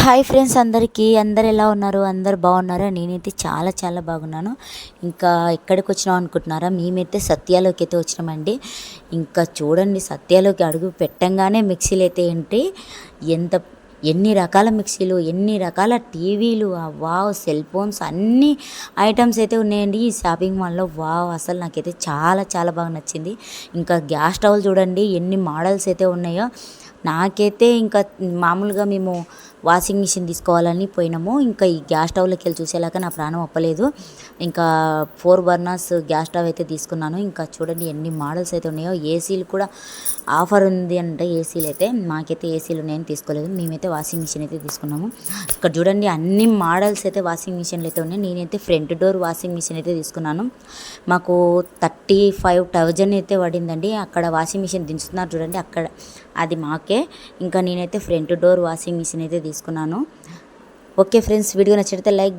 Hi friends, అందరు ఎలా ఉన్నారు? అందరు బాగున్నారా? నేనైతే చాలా చాలా బాగున్నాను. ఇంకా ఎక్కడికి వచ్చినాం అనుకుంటున్నారా? మేమైతే సత్యాలోకి అయితే వచ్చినామండి. ఇంకా చూడండి, సత్యాలోకి అడుగు పెట్టంగానే మిక్సీలు అయితే ఏంటి, ఎంత ఎన్ని రకాల మిక్సీలు, ఎన్ని రకాల టీవీలు, వావ్, సెల్ ఫోన్స్, అన్ని ఐటమ్స్ అయితే ఉన్నాయండి ఈ షాపింగ్ మాల్లో. వావ్, అసలు నాకైతే చాలా చాలా బాగా నచ్చింది. ఇంకా గ్యాస్ స్టవ్లు చూడండి ఎన్ని మోడల్స్ అయితే ఉన్నాయో. నాకైతే ఇంకా మామూలుగా మేము వాషింగ్ మిషన్ తీసుకోవాలని పోయినాము. ఇంకా ఈ గ్యాస్ స్టవ్లోకి వెళ్ళి చూసేలాగా నా ప్రాణం ఒప్పలేదు. ఇంకా 4 బర్నర్స్ గ్యాస్ స్టవ్ అయితే తీసుకున్నాను. ఇంకా చూడండి ఎన్ని మోడల్స్ అయితే ఉన్నాయో. ఏసీలు కూడా ఆఫర్ ఉంది అంటే ఏసీలు అయితే, మాకైతే ఏసీలు ఉన్నాయని తీసుకోలేదు. మేమైతే వాషింగ్ మిషన్ అయితే తీసుకున్నాము. ఇక్కడ చూడండి అన్ని మోడల్స్ అయితే వాషింగ్ మిషన్లు అయితే ఉన్నాయి. నేనైతే ఫ్రంట్ డోర్ వాషింగ్ మిషన్ అయితే తీసుకున్నాను. మాకు 35,000 అయితే పడిందండి. అక్కడ వాషింగ్ మిషన్ దించుతున్నారు చూడండి, అక్కడ అది మాకే. ఇంకా నేనైతే ఫ్రంట్ డోర్ వాషింగ్ మిషన్ అయితే తీసుకున్నాను. ఓకే ఫ్రెండ్స్, వీడియో నచ్చితే లైక్